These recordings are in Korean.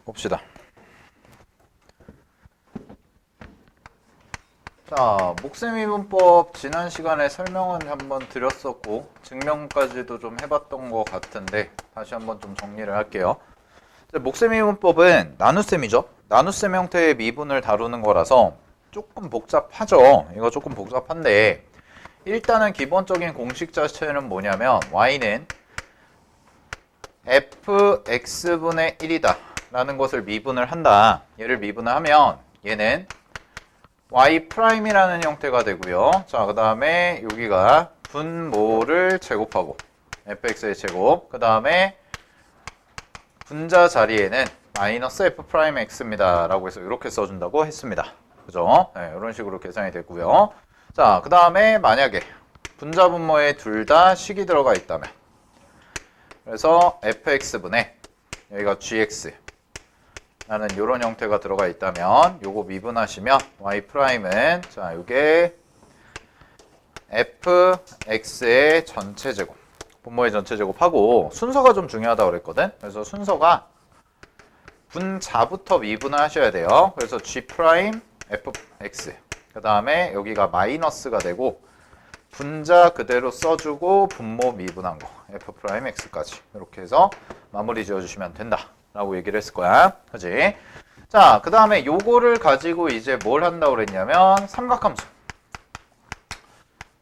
봅시다. 자, 목세미분법 지난 시간에 설명은 한번 드렸었고 증명까지도 좀 해봤던 것 같은데 다시 한번 좀 정리를 할게요. 목세미분법은 나눗셈이죠. 나눗셈 형태의 미분을 다루는 거라서 조금 복잡하죠. 이거 조금 복잡한데 일단은 기본적인 공식 자체는 뭐냐면 y는 fx분의 1이다 라는 것을 미분을 한다. 얘를 미분을 하면 얘는 y'이라는 형태가 되고요. 자, 그 다음에 여기가 분모를 제곱하고 fx의 제곱, 그 다음에 분자 자리에는 마이너스 f'x입니다 라고 해서 이렇게 써준다고 했습니다. 그죠? 네, 이런 식으로 계산이 됐고요. 자, 그 다음에 만약에 분자 분모에 둘 다 식이 들어가 있다면, 그래서 fx분의 여기가 gx 라는 이런 형태가 들어가 있다면 요거 미분하시면 y'은 자, 요게 fx의 전체 제곱, 분모의 전체 제곱하고 순서가 좀 중요하다고 그랬거든. 그래서 순서가 분자부터 미분을 하셔야 돼요. 그래서 g'fx, 그 다음에 여기가 마이너스가 되고 분자 그대로 써주고 분모 미분한 거 f'x까지 이렇게 해서 마무리 지어주시면 된다 라고 얘기를 했을 거야. 그지? 자, 그 다음에 요거를 가지고 이제 뭘 한다고 그랬냐면 삼각함수.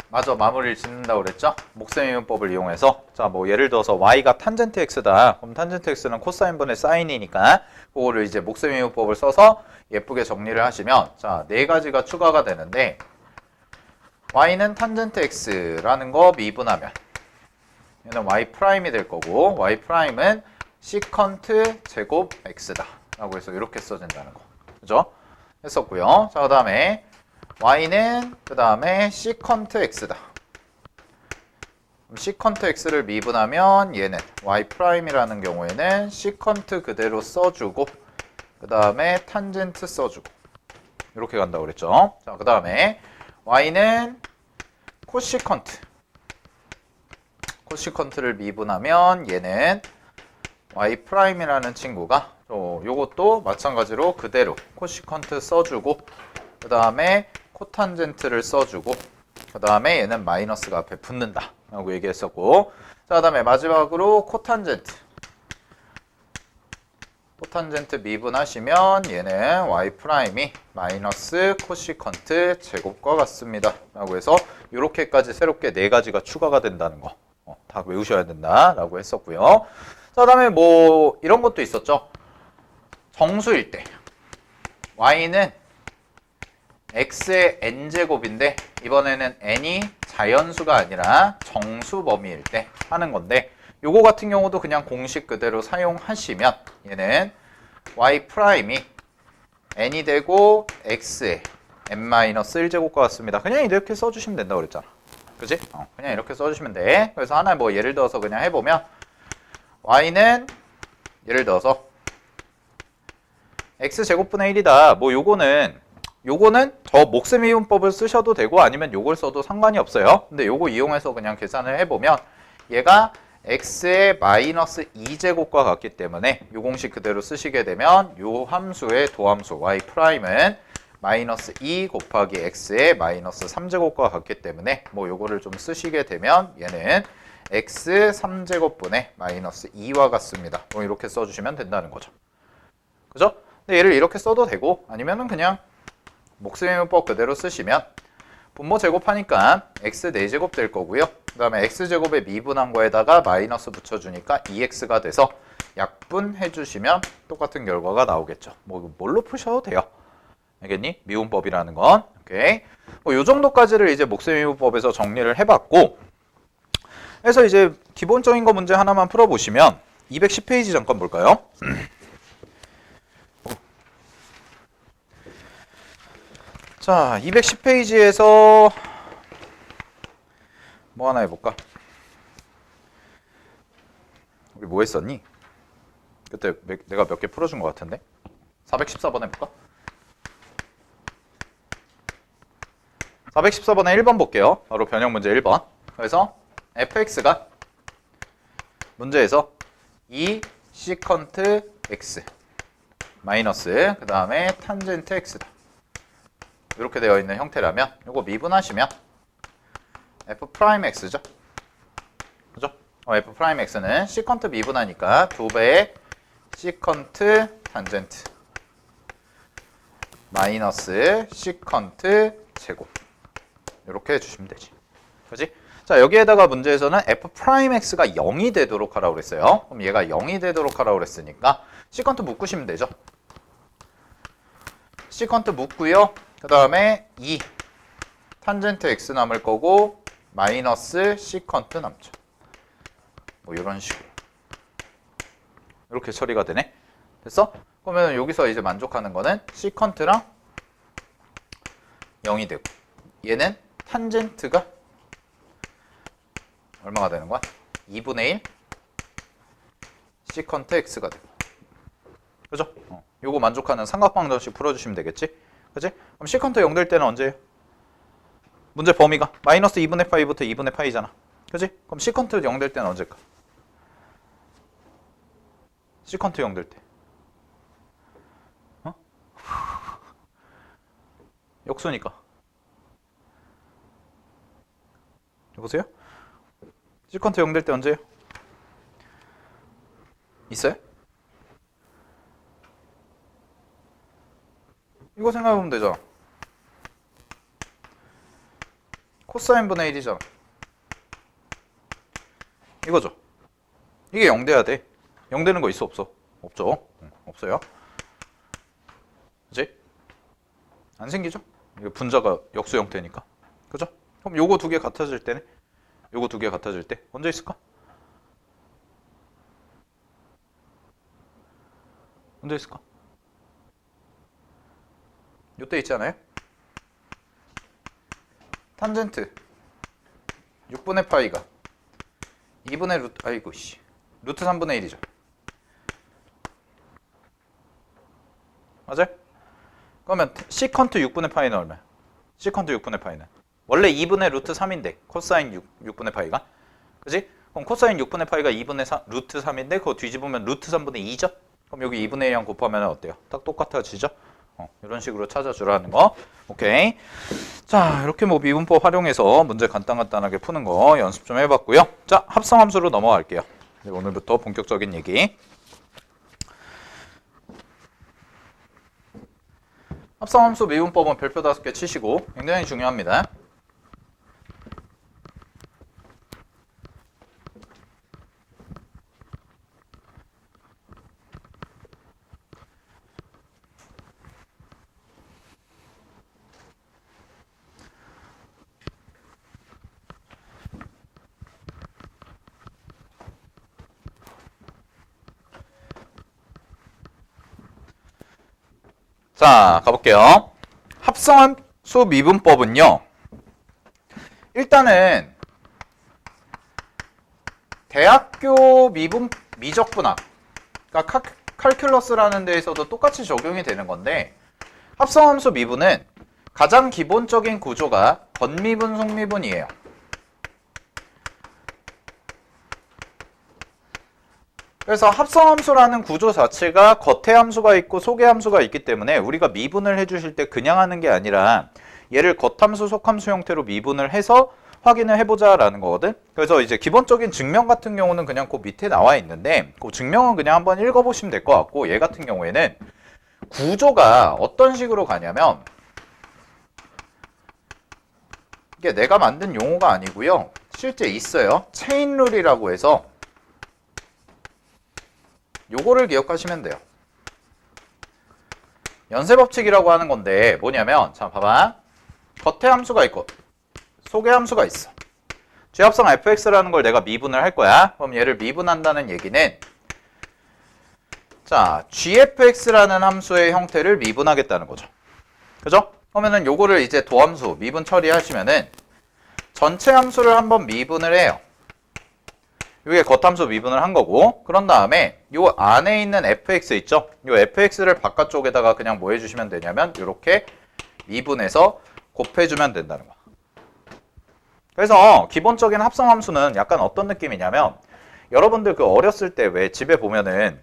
맞아, 마무리를 짓는다고 그랬죠? 목세미분법을 이용해서. 자, 뭐 예를 들어서 y가 탄젠트 x다. 그럼 탄젠트 x는 코사인분의 사인이니까 그거를 이제 목세미분법을 써서 예쁘게 정리를 하시면 자, 네 가지가 추가가 되는데 y는 탄젠트 x라는 거 미분하면 얘는 y''이 될 거고 y'은 시컨트 제곱 x다 라고 해서 이렇게 써진다는 거. 그죠? 했었고요. 자, 그 다음에 y는 그 다음에 시컨트 x다. 그럼 시컨트 x를 미분하면 얘는 y'이라는 경우에는 시컨트 그대로 써주고 그 다음에 탄젠트 써주고 이렇게 간다고 그랬죠. 자, 그 다음에 y는 코시컨트를 미분하면 얘는 y'이라는 친구가 요것도 마찬가지로 그대로 코시컨트 써주고 그 다음에 코탄젠트를 써주고 그 다음에 얘는 마이너스가 앞에 붙는다 라고 얘기했었고, 자, 그 다음에 마지막으로 코탄젠트 미분하시면 얘는 y'이 마이너스 코시컨트 제곱과 같습니다 라고 해서 이렇게까지 새롭게 네 가지가 추가가 된다는 거 다 외우셔야 된다 라고 했었고요. 자, 그 다음에 뭐 이런 것도 있었죠. 정수일 때 y는 x의 n제곱인데 이번에는 n이 자연수가 아니라 정수 범위일 때 하는 건데 요거 같은 경우도 그냥 공식 그대로 사용하시면 얘는 y'이 n이 되고 x의 n-1제곱과 같습니다. 그냥 이렇게 써주시면 된다고 그랬잖아. 그지? 그냥 이렇게 써주시면 돼. 그래서 하나 뭐 예를 들어서 그냥 해보면 y는 예를 들어서 x제곱분의 1이다. 뭐 요거는 저 목세미분법을 쓰셔도 되고 아니면 요걸 써도 상관이 없어요. 근데 요거 이용해서 그냥 계산을 해보면 얘가 x의 마이너스 2제곱과 같기 때문에 요 공식 그대로 쓰시게 되면 요 함수의 도함수 y'은 마이너스 2 곱하기 x의 마이너스 3제곱과 같기 때문에 뭐 요거를 좀 쓰시게 되면 얘는 x 3제곱분의 마이너스 2와 같습니다. 뭐 이렇게 써주시면 된다는 거죠. 그죠? 근데 얘를 이렇게 써도 되고 아니면은 그냥 목세미분법 그대로 쓰시면 분모 제곱하니까 x 4제곱 될 거고요. 그 다음에 x제곱에 미분한 거에다가 마이너스 붙여주니까 2x가 돼서 약분해 주시면 똑같은 결과가 나오겠죠. 뭐 뭘로 푸셔도 돼요. 알겠니? 미분법이라는 건. 오케이. 뭐 요 정도까지를 이제 목세미분법에서 정리를 해봤고, 그래서 이제 기본적인 거 문제 하나만 풀어보시면 210페이지 잠깐 볼까요? 자, 210페이지에서 뭐 하나 해볼까? 우리 뭐 했었니? 그때 내가 몇 개 풀어준 것 같은데? 414번 해볼까? 414번에 1번 볼게요. 바로 변형 문제 1번. 그래서 fx가 문제에서 2 시컨트 x 마이너스 그 다음에 탄젠트 x다. 이렇게 되어 있는 형태라면 이거 미분하시면 f 프라임 x죠. 그죠? f 프라임 x는 시컨트 미분하니까 2배의 시컨트 탄젠트 마이너스 시컨트 제곱 이렇게 해주시면 되지. 그지? 자, 여기에다가 문제에서는 f 프라임 x가 0이 되도록 하라고 그랬어요. 그럼 얘가 0이 되도록 하라고 그랬으니까 시컨트 묶으시면 되죠. 시컨트 묶고요. 그 다음에 2 탄젠트 x 남을 거고 마이너스 시컨트 남죠. 뭐 이런 식으로 이렇게 처리가 되네. 됐어? 그러면 여기서 이제 만족하는 거는 시컨트랑 0이 되고 얘는 탄젠트가 얼마가 되는 거야? 2분의 1 시컨트 x가 되고. 그죠? 요거 만족하는 삼각방정식 풀어주시면 되겠지? 그지? 그럼 시컨트 0 될 때는 언제예요? 문제 범위가 마이너스 2분의 파이부터 2분의 파이잖아. 그지? 그럼 시컨트 0 될 때는 언제일까? 시컨트 0 될 때. 어? 역수니까. 여보세요? 시컨트 0 될 때 언제예요? 있어요? 이거 생각해보면 되잖아. 코사인 분의 1이잖아. 이거죠. 이게 0 돼야 돼. 0 되는 거 있어 없어? 없죠. 없어요. 그치? 안 생기죠? 이거 분자가 역수 형태니까. 그죠? 그럼 요거 두 개 같아질 때는? 요거 두 개 같아질 때 언제 있을까? 언제 있을까? 요때 있잖아요. 탄젠트 6분의 파이가 2분의 루트 아이고 씨 루트 3분의 1이죠. 맞아요? 그러면 시컨트 6분의 파이는 얼마야? 시컨트 6분의 파이는 원래 2분의 루트 3인데 코사인 6분의 파이가 그지? 그럼 코사인 6분의 파이가 2분의 3, 루트 3인데 그거 뒤집으면 루트 3분의 2죠? 그럼 여기 2분의 1이랑 곱하면 어때요? 딱 똑같아지죠? 이런 식으로 찾아주라는 거. 오케이. 자, 이렇게 뭐 미분법 활용해서 문제 간단하게 푸는 거 연습 좀 해봤고요. 자, 합성함수로 넘어갈게요. 오늘부터 본격적인 얘기. 합성함수 미분법은 별표 5개 치시고 굉장히 중요합니다. 자, 가볼게요. 합성함수 미분법은요. 일단은 대학교 미적분학, 그러니까 칼큘러스라는 데에서도 똑같이 적용이 되는 건데 합성함수 미분은 가장 기본적인 구조가 건미분, 속미분이에요. 그래서 합성함수라는 구조 자체가 겉에 함수가 있고 속에 함수가 있기 때문에 우리가 미분을 해주실 때 그냥 하는 게 아니라 얘를 겉함수, 속함수 형태로 미분을 해서 확인을 해보자 라는 거거든. 그래서 이제 기본적인 증명 같은 경우는 그냥 그 밑에 나와 있는데 그 증명은 그냥 한번 읽어보시면 될 것 같고 얘 같은 경우에는 구조가 어떤 식으로 가냐면 이게 내가 만든 용어가 아니고요. 실제 있어요. 체인룰이라고 해서 요거를 기억하시면 돼요. 연쇄법칙이라고 하는 건데 뭐냐면 자 봐봐. 겉에 함수가 있고 속에 함수가 있어. 쥐합성 fx라는 걸 내가 미분을 할 거야. 그럼 얘를 미분한다는 얘기는 자 gfx라는 함수의 형태를 미분하겠다는 거죠. 그죠? 그러면은 요거를 이제 도함수 미분 처리하시면은 전체 함수를 한번 미분을 해요. 이게 겉함수 미분을 한 거고 그런 다음에 요 안에 있는 fx 있죠? 요 fx를 바깥쪽에다가 그냥 뭐 해주시면 되냐면 이렇게 미분해서 곱해주면 된다는 거. 그래서 기본적인 합성함수는 약간 어떤 느낌이냐면 여러분들 그 어렸을 때 왜 집에 보면은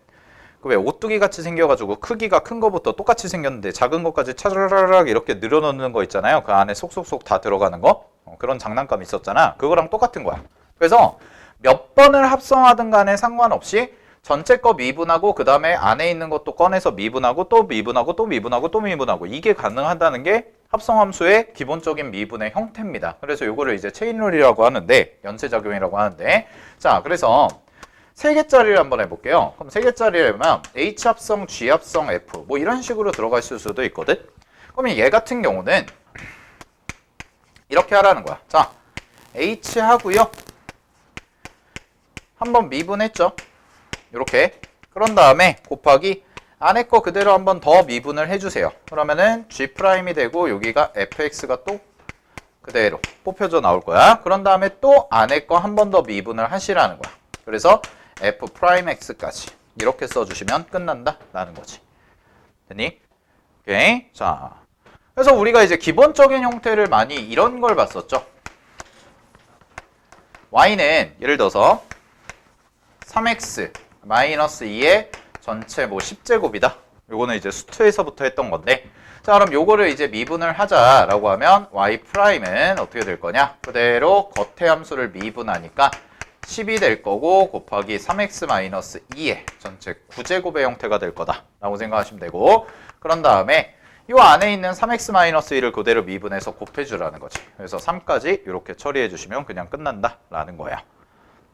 왜 오뚜기 같이 생겨가지고 크기가 큰 거부터 똑같이 생겼는데 작은 것까지 차라락 이렇게 늘어놓는 거 있잖아요. 그 안에 속속속 다 들어가는 거. 그런 장난감 있었잖아. 그거랑 똑같은 거야. 그래서 몇 번을 합성하든 간에 상관없이 전체 거 미분하고 그 다음에 안에 있는 것도 꺼내서 미분하고 또 미분하고 또 미분하고 또 미분하고 이게 가능하다는 게 합성함수의 기본적인 미분의 형태입니다. 그래서 요거를 이제 체인룰이라고 하는데 연쇄작용이라고 하는데 자 그래서 3개짜리를 한번 해볼게요. 그럼 3개짜리라면 H 합성, G 합성, F 뭐 이런 식으로 들어가 있을 수도 있거든. 그러면 얘 같은 경우는 이렇게 하라는 거야. 자 H 하고요. 한번 미분했죠. 이렇게. 그런 다음에 곱하기 안에 거 그대로 한번 더 미분을 해주세요. 그러면은 G'이 되고 여기가 fx가 또 그대로 뽑혀져 나올 거야. 그런 다음에 또 안에 거 한 번 더 미분을 하시라는 거야. 그래서 f'x까지 이렇게 써주시면 끝난다 라는 거지. 됐니? 오케이. 자, 그래서 우리가 이제 기본적인 형태를 많이 이런 걸 봤었죠. y는 예를 들어서 3x 마이너스 2의 전체 뭐 10제곱이다. 요거는 이제 수투에서부터 했던 건데 자 그럼 요거를 이제 미분을 하자라고 하면 y'은 어떻게 될 거냐? 그대로 겉의 함수를 미분하니까 10이 될 거고 곱하기 3x 마이너스 2의 전체 9제곱의 형태가 될 거다 라고 생각하시면 되고 그런 다음에 이 안에 있는 3x 마이너스 2를 그대로 미분해서 곱해주라는 거지. 그래서 3까지 이렇게 처리해 주시면 그냥 끝난다 라는 거야.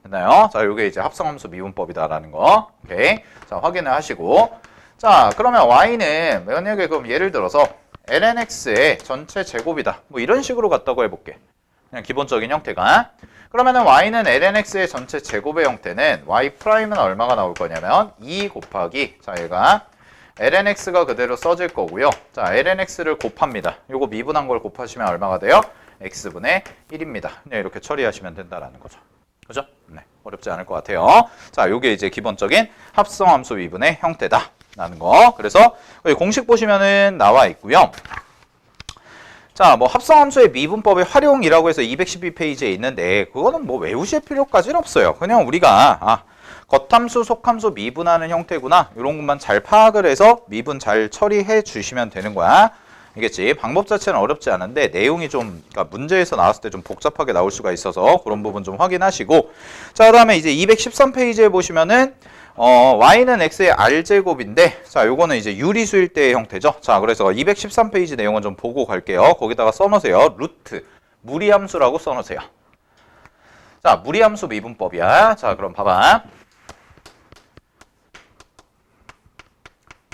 됐나요? 자, 요게 이제 합성함수 미분법이다라는 거. 오케이. 자, 확인을 하시고. 자, 그러면 y는 만약에 그럼 예를 들어서 lnx의 전체 제곱이다. 뭐 이런 식으로 갔다고 해볼게. 그냥 기본적인 형태가. 그러면은 y는 lnx의 전체 제곱의 형태는 y'은 얼마가 나올 거냐면 2 곱하기 자, 얘가 lnx가 그대로 써질 거고요. 자, lnx를 곱합니다. 요거 미분한 걸 곱하시면 얼마가 돼요? x분의 1입니다. 그냥 이렇게 처리하시면 된다라는 거죠. 그죠? 네, 어렵지 않을 것 같아요. 자, 요게 이제 기본적인 합성함수 미분의 형태다 라는 거. 그래서 여기 공식 보시면은 나와 있고요. 자, 뭐 합성함수의 미분법의 활용이라고 해서 212페이지에 있는데 그거는 뭐 외우실 필요까지는 없어요. 그냥 우리가 겉함수, 속함수 미분하는 형태구나 이런 것만 잘 파악을 해서 미분 잘 처리해 주시면 되는 거야. 알겠지? 방법 자체는 어렵지 않은데 내용이 좀 그러니까 문제에서 나왔을 때 좀 복잡하게 나올 수가 있어서 그런 부분 좀 확인하시고 자 그다음에 이제 213페이지에 보시면은 y는 x의 r제곱인데 자 요거는 이제 유리수일 때의 형태죠. 자 그래서 213페이지 내용은 좀 보고 갈게요. 거기다가 써놓으세요. 루트 무리함수라고 써놓으세요. 자 무리함수 미분법이야. 자 그럼 봐봐.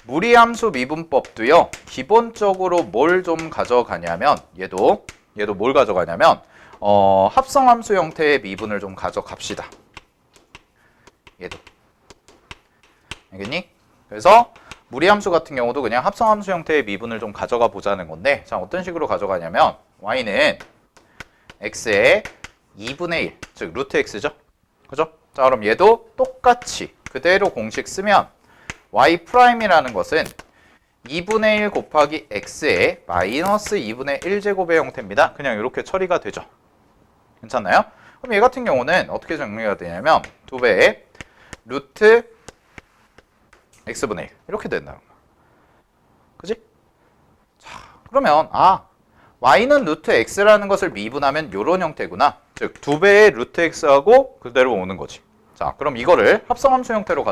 무리함수 미분법도요. 기본적으로 뭘 좀 가져가냐면 얘도 뭘 가져가냐면 합성함수 형태의 미분을 좀 가져갑시다. 얘도. 알겠니? 그래서 무리함수 같은 경우도 그냥 합성함수 형태의 미분을 좀 가져가 보자는 건데 자 어떤 식으로 가져가냐면 y는 x의 2분의 1, 즉 루트 x죠. 그죠? 자 그럼 얘도 똑같이 그대로 공식 쓰면 y'이라는 것은 2분의 1 곱하기 x의 마이너스 2분의 1제곱의 형태입니다. 그냥 이렇게 처리가 되죠. 괜찮나요? 그럼 얘 같은 경우는 어떻게 정리가 되냐면 2배의 루트 x분의 1 이렇게 된다는 거야. 그지? 자, 그러면 y는 루트 x라는 것을 미분하면 이런 형태구나. 즉 2배의 루트 x하고 그대로 오는 거지. 자, 그럼 이거를 합성함수 형태로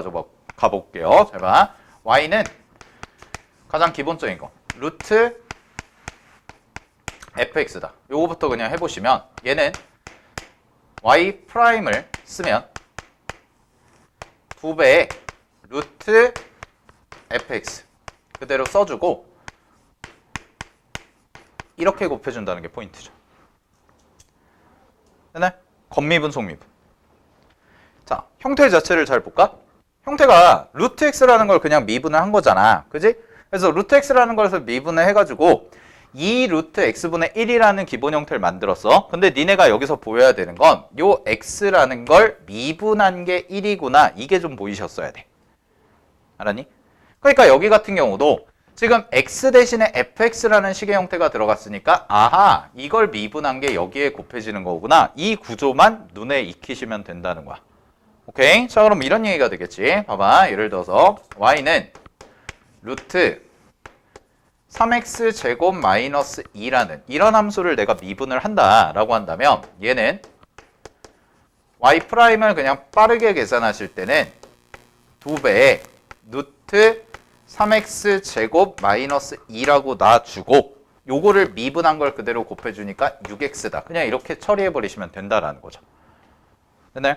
가볼게요. 잘 봐. y는 가장 기본적인 거 루트 fx다. 요거부터 그냥 해보시면 얘는 y'을 쓰면 2배의 루트 fx 그대로 써주고 이렇게 곱해준다는 게 포인트죠. 네? 겉미분, 속미분. 자, 형태 자체를 잘 볼까? 형태가 루트 x라는 걸 그냥 미분을 한 거잖아. 그지? 그래서 루트 x라는 것을 미분을 해가지고 2 루트 x분의 1이라는 기본 형태를 만들었어. 근데 니네가 여기서 보여야 되는 건 요 x라는 걸 미분한 게 1이구나. 이게 좀 보이셨어야 돼. 알았니? 그러니까 여기 같은 경우도 지금 x 대신에 fx라는 식의 형태가 들어갔으니까 아하 이걸 미분한 게 여기에 곱해지는 거구나. 이 구조만 눈에 익히시면 된다는 거야. 오케이. 자, 그럼 이런 얘기가 되겠지. 봐봐. 예를 들어서 y는 루트 3x 제곱 마이너스 2라는 이런 함수를 내가 미분을 한다라고 한다면 얘는 y 프라임을 그냥 빠르게 계산하실 때는 2배의 루트 3x 제곱 마이너스 2라고 놔주고 요거를 미분한 걸 그대로 곱해주니까 6x다. 그냥 이렇게 처리해버리시면 된다라는 거죠. 됐나요?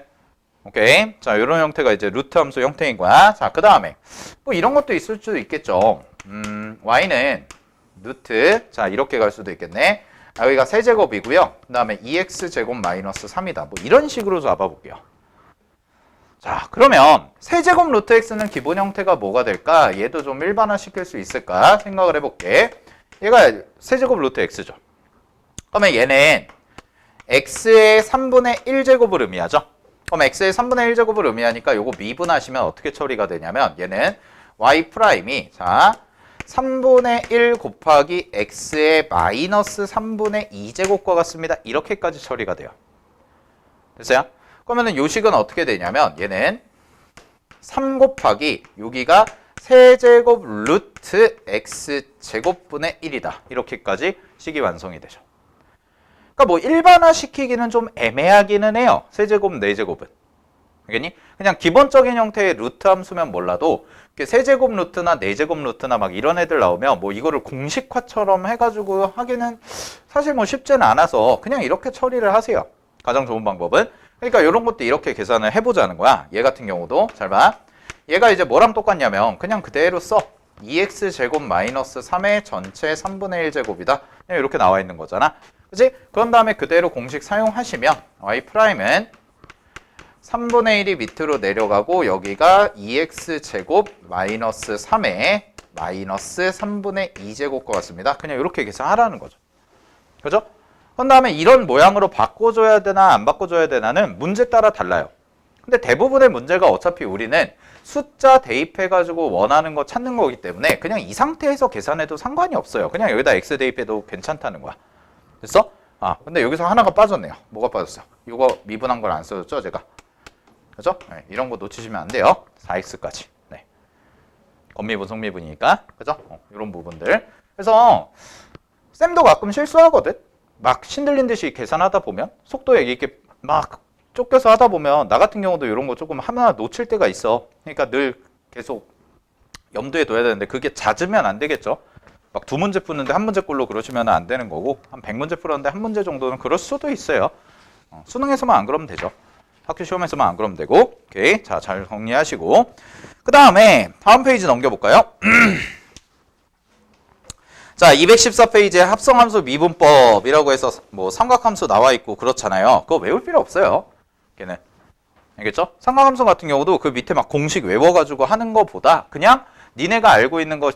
오케이. 자, 이런 형태가 이제 루트 함수 형태인 거야. 자, 그 다음에 뭐 이런 것도 있을 수도 있겠죠. y는 루트, 자, 이렇게 갈 수도 있겠네. 여기가 세제곱이고요. 그 다음에 2x제곱 마이너스 3이다. 뭐 이런 식으로 잡아볼게요. 자, 그러면 세제곱 루트 x는 기본 형태가 뭐가 될까? 얘도 좀 일반화 시킬 수 있을까? 생각을 해볼게. 얘가 세제곱 루트 x죠. 그러면 얘는 x의 3분의 1제곱을 의미하죠. 그럼 x의 3분의 1제곱을 의미하니까 요거 미분하시면 어떻게 처리가 되냐면 얘는 y 프라임이 자 3분의 1 곱하기 x의 마이너스 3분의 2제곱과 같습니다. 이렇게까지 처리가 돼요. 됐어요? 그러면은 요식은 어떻게 되냐면 얘는 3 곱하기 여기가 세제곱 루트 x제곱분의 1이다. 이렇게까지 식이 완성이 되죠. 그러니까 뭐 일반화 시키기는 좀 애매하기는 해요. 세제곱, 네제곱은. 알겠니? 그냥 기본적인 형태의 루트 함수면 몰라도 세제곱 루트나 네제곱 루트나 막 이런 애들 나오면 뭐 이거를 공식화처럼 해가지고 하기는 사실 뭐 쉽지는 않아서 그냥 이렇게 처리를 하세요. 가장 좋은 방법은. 그러니까 이런 것도 이렇게 계산을 해보자는 거야. 얘 같은 경우도 잘 봐. 얘가 이제 뭐랑 똑같냐면 그냥 그대로 써. 2x제곱 마이너스 3의 전체 3분의 1제곱이다. 그냥 이렇게 나와 있는 거잖아. 그치? 그런 다음에 그대로 공식 사용하시면 y 프라임은 3분의 1이 밑으로 내려가고 여기가 2x제곱 마이너스 3의 마이너스 3분의 2제곱과 같습니다. 그냥 이렇게 계산하라는 거죠. 그죠? 그런 다음에 이런 모양으로 바꿔줘야 되나 안 바꿔줘야 되나는 문제 따라 달라요. 근데 대부분의 문제가 어차피 우리는 숫자 대입해가지고 원하는 거 찾는 거기 때문에 그냥 이 상태에서 계산해도 상관이 없어요. 그냥 여기다 x 대입해도 괜찮다는 거야. 됐어? 아, 근데 여기서 하나가 빠졌네요. 뭐가 빠졌어요? 이거 미분한 걸 안 써줬죠, 제가? 그죠? 네, 이런 거 놓치시면 안 돼요. 4x까지. 네. 겉미분, 속미분이니까. 그죠? 이런 부분들. 그래서 쌤도 가끔 실수하거든? 막 신들린 듯이 계산하다 보면 속도에 이렇게 막 쫓겨서 하다 보면 나 같은 경우도 이런 거 조금 하나 놓칠 때가 있어. 그러니까 늘 계속 염두에 둬야 되는데 그게 잦으면 안 되겠죠. 막 2문제 푸는데 1문제꼴로 그러시면 안 되는 거고 한 100문제 풀었는데 1문제 정도는 그럴 수도 있어요. 수능에서만 안 그러면 되죠. 학교 시험에서만 안 그러면 되고. 오케이. 자, 잘 정리하시고 그 다음에 다음 페이지 넘겨볼까요? 자, 214페이지에 합성함수 미분법이라고 해서 뭐 삼각함수 나와 있고 그렇잖아요. 그거 외울 필요 없어요. 걔는. 알겠죠? 삼각함수 같은 경우도 그 밑에 막 공식 외워가지고 하는 거보다 그냥 니네가 알고 있는 거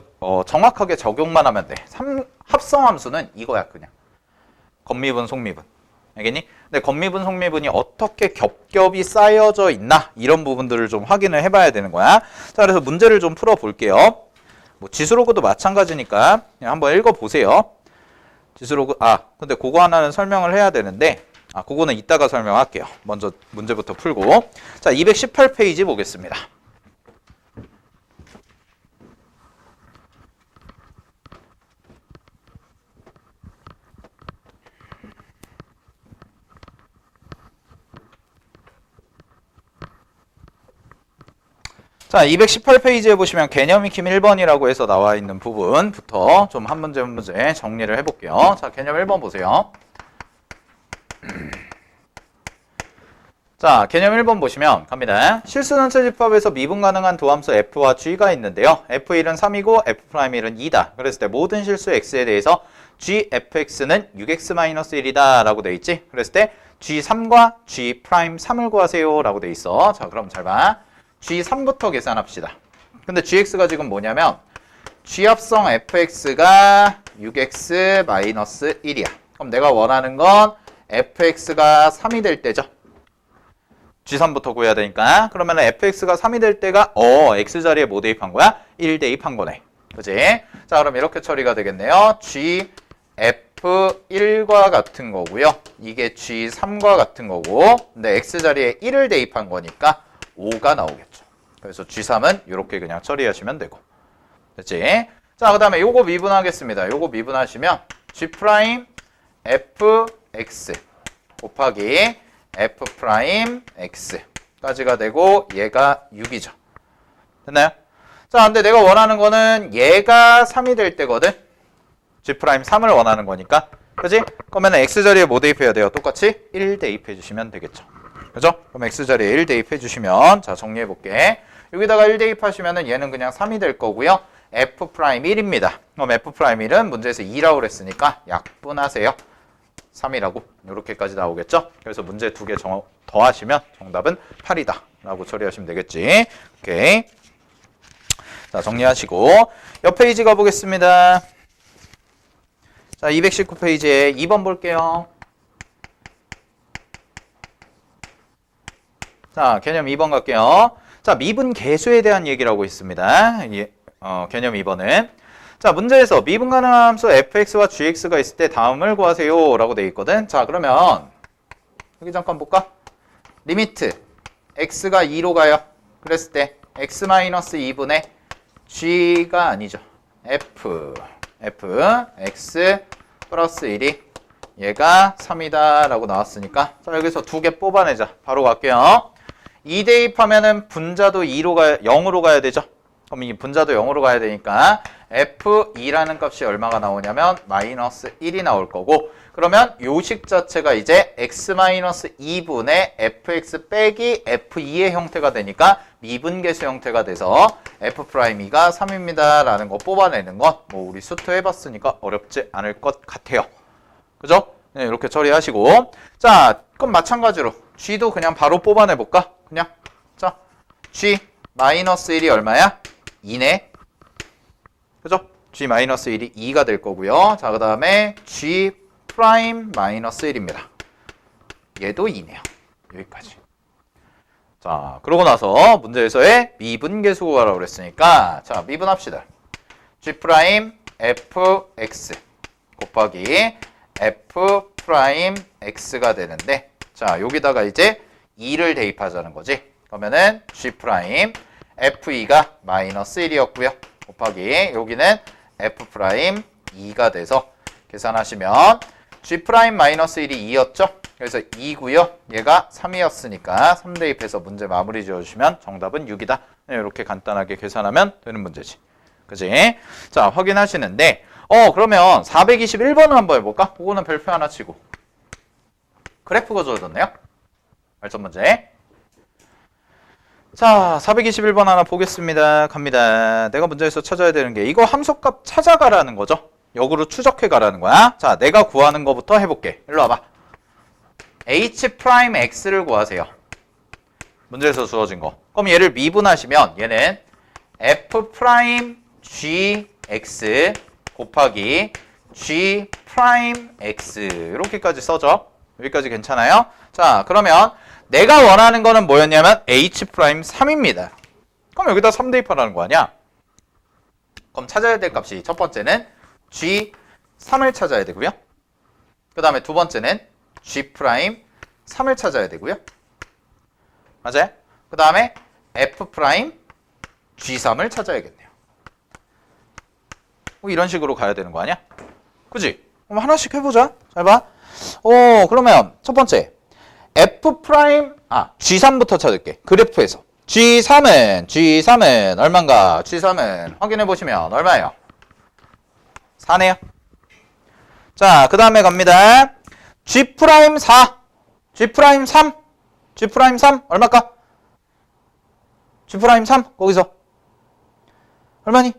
정확하게 적용만 하면 돼. 합성함수는 이거야 그냥. 겉미분, 속미분. 알겠니? 근데 겉미분, 속미분이 어떻게 겹겹이 쌓여져 있나? 이런 부분들을 좀 확인을 해봐야 되는 거야. 자, 그래서 문제를 좀 풀어볼게요. 뭐 지수로그도 마찬가지니까 그냥 한번 읽어보세요. 지수로그, 근데 그거 하나는 설명을 해야 되는데 그거는 이따가 설명할게요. 먼저 문제부터 풀고. 자, 218페이지 보겠습니다. 자, 218페이지에 보시면 개념 익힘 1번이라고 해서 나와 있는 부분부터 좀 한 문제 한 문제 정리를 해볼게요. 자, 개념 1번 보세요. 자, 개념 1번 보시면 갑니다. 실수는체 집합에서 미분 가능한 두 함수 f와 g가 있는데요. f1은 3이고 f'1은 2다. 그랬을 때 모든 실수 x에 대해서 gfx는 6x-1이다 라고 돼 있지. 그랬을 때 g3과 g'3을 구하세요 라고 돼 있어. 자, 그럼 잘 봐. g3부터 계산합시다. 근데 gx가 지금 뭐냐면 g합성 fx가 6x-1이야. 그럼 내가 원하는 건 fx가 3이 될 때죠. g3부터 구해야 되니까. 그러면 fx가 3이 될 때가 x자리에 뭐 대입한 거야? 1 대입한 거네. 그지? 자, 그럼 이렇게 처리가 되겠네요. gf1과 같은 거고요. 이게 g3과 같은 거고. 근데 x자리에 1을 대입한 거니까 5가 나오겠죠. 그래서 G3은 이렇게 그냥 처리하시면 되고. 됐지? 자, 그 다음에 요거 미분하겠습니다. 요거 미분하시면 G' fx 곱하기 f'x까지가 되고 얘가 6이죠. 됐나요? 자, 근데 내가 원하는 거는 얘가 3이 될 때거든. G'3을 원하는 거니까. 그지? 그러면 X자리에 뭐 대입해야 돼요? 똑같이 1 대입해 주시면 되겠죠. 그죠? 그럼 X자리에 1 대입해 주시면, 자, 정리해 볼게. 여기다가 1 대입하시면은 얘는 그냥 3이 될 거고요. F'1입니다. 그럼 F'1은 문제에서 2라고 그랬으니까 약분하세요. 3이라고 이렇게까지 나오겠죠? 그래서 문제 2개 더하시면 정답은 8이다 라고 처리하시면 되겠지. 오케이. 자, 정리하시고 옆 페이지 가보겠습니다. 자, 219페이지에 2번 볼게요. 자, 개념 2번 갈게요. 자, 미분 계수에 대한 얘기를 하고 있습니다. 개념 2번은 자, 문제에서 미분 가능한 함수 fx와 gx가 있을 때 다음을 구하세요 라고 되어 있거든. 자, 그러면 여기 잠깐 볼까? 리미트 x가 2로 가요. 그랬을 때 x-2분의 g가 아니죠. x 플러스 1이 얘가 3이다 라고 나왔으니까 자, 여기서 2개 뽑아내자. 바로 갈게요. 2 대입하면은 분자도 0으로 가야 되죠. 그럼 이 분자도 0으로 가야 되니까 f2라는 값이 얼마가 나오냐면 마이너스 1이 나올 거고, 그러면 요식 자체가 이제 x-2분의 fx 빼기 f2의 형태가 되니까 미분계수 형태가 돼서 f'2가 3입니다 라는 거 뽑아내는 건 뭐 우리 수트 해봤으니까 어렵지 않을 것 같아요. 그죠? 네, 이렇게 처리하시고, 자, 그럼 마찬가지로 g도 그냥 바로 뽑아내볼까? 그냥 자, g-1이 얼마야? 2네. 그죠? g-1이 2가 될 거고요. 자, 그 다음에 g'-1입니다. 얘도 2네요. 여기까지. 자, 그러고 나서 문제에서의 미분계수 구하라고 그랬으니까 자, 미분합시다. g'-fx 곱하기 f'x가 되는데, 자, 여기다가 이제 2를 대입하자는 거지. 그러면은 g'-f2가 마이너스 1이었고요. 곱하기 여기는 f'2가 돼서 계산하시면 g'-1이 2였죠. 그래서 2고요. 얘가 3이었으니까 3 대입해서 문제 마무리 지어주시면 정답은 6이다. 이렇게 간단하게 계산하면 되는 문제지. 그지? 자, 확인하시는데 그러면 421번을 한번 해볼까? 그거는 별표 하나 치고 그래프가 주어졌네요. 발전 문제. 자, 421번 하나 보겠습니다. 갑니다. 내가 문제에서 찾아야 되는 게 이거 함수값 찾아가라는 거죠. 역으로 추적해 가라는 거야. 자, 내가 구하는 거부터 해볼게. 일로 와봐. h'x를 구하세요. 문제에서 주어진 거. 그럼 얘를 미분하시면 얘는 f'gx 곱하기 g'x 이렇게까지 써줘. 여기까지 괜찮아요? 자, 그러면 내가 원하는 거는 뭐였냐면 h'3입니다. 그럼 여기다 3 대입하라는 거 아니야? 그럼 찾아야 될 값이 첫 번째는 g3을 찾아야 되고요. 그 다음에 두 번째는 g'3을 찾아야 되고요. 맞아요? 그 다음에 f'g3을 찾아야겠네요. 뭐 이런 식으로 가야 되는 거 아니야? 그지? 그럼 하나씩 해보자. 잘 봐. 그러면 첫 번째 G3부터 찾을게. 그래프에서 G3은 얼마인가? G3은 확인해보시면 얼마예요? 4네요. 자, 그 다음에 갑니다. G'4 G'3 G'3 얼마일까? G'3 거기서 얼마니?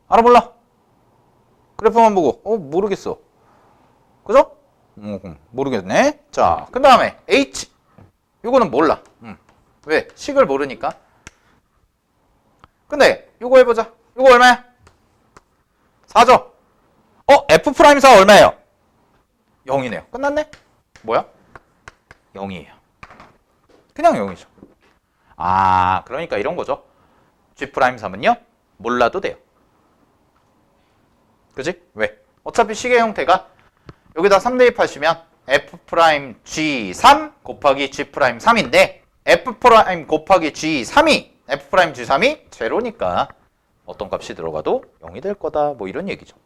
알아볼라. 그래프만 보고 모르겠어. 그죠? 모르겠네. 자, 그 다음에 H 요거는 몰라. 왜? 식을 모르니까. 근데 요거 해보자. 요거 얼마야? 4죠? F'4 얼마예요? 0이네요. 끝났네? 뭐야? 0이에요. 그냥 0이죠. 아, 그러니까 이런 거죠. G'3은요? 몰라도 돼요. 그지? 왜? 어차피 식의 형태가 여기다 3 대입하시면 F'G3 곱하기 G'3인데 F' 곱하기 G3이 F'G3이 제로니까 어떤 값이 들어가도 0이 될 거다. 뭐 이런 얘기죠.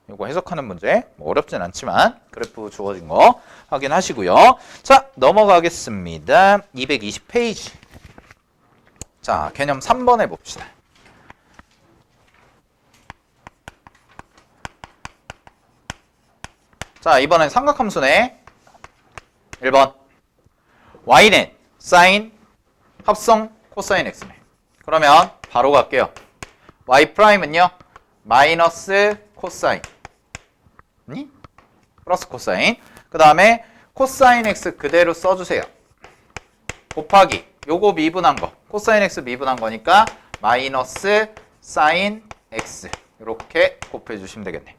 이거 해석하는 문제 뭐 어렵진 않지만 그래프 주어진 거 확인하시고요. 자, 넘어가겠습니다. 220페이지. 자, 개념 3번 해봅시다. 자, 이번엔 삼각함수네. 1번 y는 사인 합성 코사인 x네. 그러면 바로 갈게요. y'은요 마이너스 코사인 플러스 코사인, 그 다음에 코사인 x 그대로 써주세요. 곱하기 요거 미분한 거, 코사인 x 미분한 거니까 마이너스 사인 x 이렇게 곱해주시면 되겠네.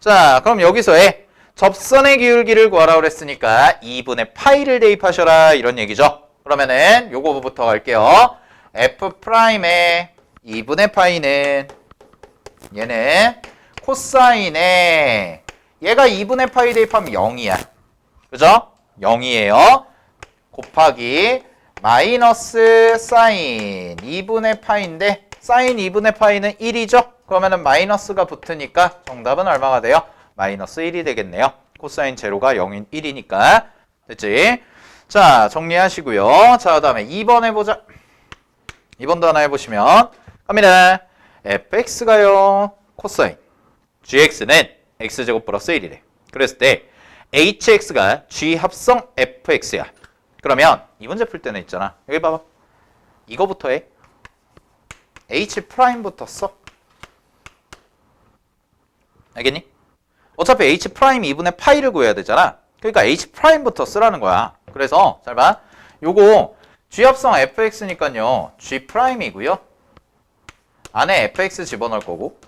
자, 그럼 여기서의 접선의 기울기를 구하라 그랬으니까 2분의 파이를 대입하셔라 이런 얘기죠. 그러면은 요거부터 갈게요. F'의 2분의 파이는 얘는 코사인에 얘가 2분의 파이 대입하면 0이야. 그죠? 0이에요. 곱하기 마이너스 사인 2분의 파이인데 사인 2분의 파이는 1이죠? 그러면은 마이너스가 붙으니까 정답은 얼마가 돼요? 마이너스 1이 되겠네요. 코사인 제로가 0인 1이니까. 됐지? 자, 정리하시고요. 자, 그 다음에 2번 해보자. 2번도 하나 해보시면 갑니다. fx가요 코사인 gx는 x제곱 플러스 1이래. 그랬을 때 hx가 g 합성 fx야. 그러면 이 문제 풀 때는 있잖아. 여기 봐봐. 이거부터 해. h'부터 써. 알겠니? 어차피 h' 2분의 파이를 구해야 되잖아. 그러니까 h'부터 쓰라는 거야. 그래서 잘 봐. 요거 g 합성 fx니까요. g'이고요. 안에 fx 집어넣을 거고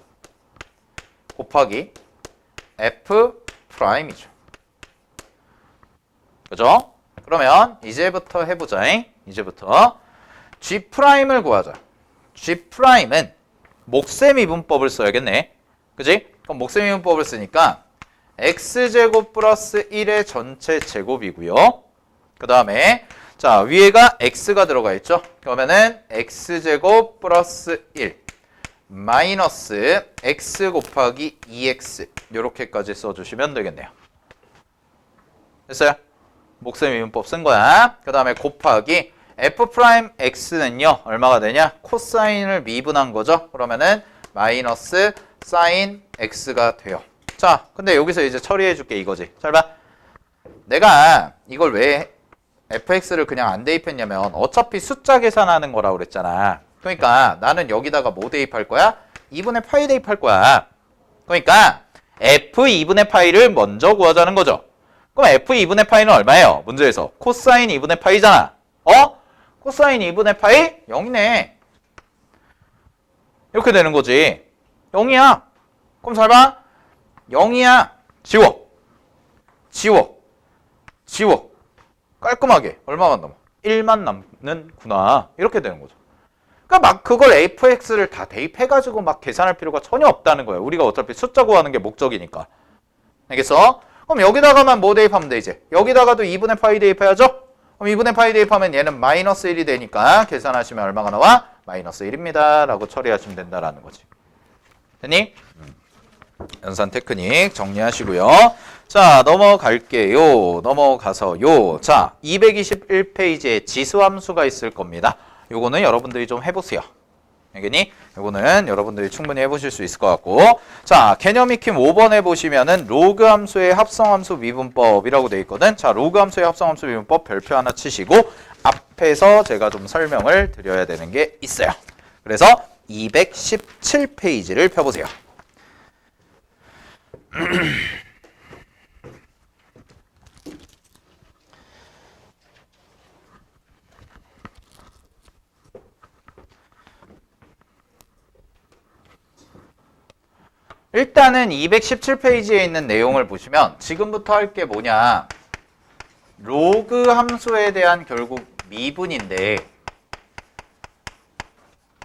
곱하기 f'이죠. 그죠? 그러면 이제부터 해보자. 이제부터 g'을 구하자. g'은 목셈이분법을 써야겠네. 그지? 그럼 목셈이분법을 쓰니까 x제곱 플러스 1의 전체 제곱이고요. 그 다음에 자, 위에가 x가 들어가 있죠. 그러면은 x제곱 플러스 1 마이너스 x 곱하기 2x 이렇게까지 써주시면 되겠네요. 됐어요? 목셈이분법 쓴 거야. 그 다음에 곱하기 f'x는요 얼마가 되냐? 코사인을 미분한 거죠. 그러면은 마이너스 사인 x가 돼요. 자, 근데 여기서 이제 처리해 줄게 이거지. 잘 봐. 내가 이걸 왜 fx를 그냥 안 대입했냐면 어차피 숫자 계산하는 거라고 그랬잖아. 그러니까 나는 여기다가 뭐 대입할 거야? 2분의 파이 대입할 거야. 그러니까 f 2분의 파이를 먼저 구하자는 거죠. 그럼 f 2분의 파이는 얼마예요? 문제에서 코사인 2분의 파이잖아. 코사인 2분의 파이? 0이네. 이렇게 되는 거지. 0이야. 그럼 잘 봐. 0이야. 지워. 깔끔하게. 얼마만 남아? 1만 남는구나. 이렇게 되는 거죠. 그러니까 막 그걸 fx를 다 대입해가지고 막 계산할 필요가 전혀 없다는 거예요. 우리가 어차피 숫자 구하는 게 목적이니까. 알겠어? 그럼 여기다가만 뭐 대입하면 돼 이제? 여기다가도 2분의 파이 대입해야죠? 그럼 2분의 파이 대입하면 얘는 마이너스 1이 되니까 계산하시면 얼마가 나와? 마이너스 1입니다. 라고 처리하시면 된다라는 거지. 됐니? 연산 테크닉 정리하시고요. 자, 넘어갈게요. 넘어가서요. 자, 221페이지에 지수함수가 있을 겁니다. 요거는 여러분들이 좀 해보세요. 알겠니? 요거는 여러분들이 충분히 해보실 수 있을 것 같고. 자, 개념 익힘 5번 해보시면은 로그 함수의 합성함수 미분법이라고 돼 있거든. 자, 로그 함수의 합성함수 미분법 별표 하나 치시고 앞에서 제가 좀 설명을 드려야 되는 게 있어요. 그래서 217페이지를 펴보세요. 일단은 217페이지에 있는 내용을 보시면 지금부터 할 게 뭐냐, 로그 함수에 대한 결국 미분인데,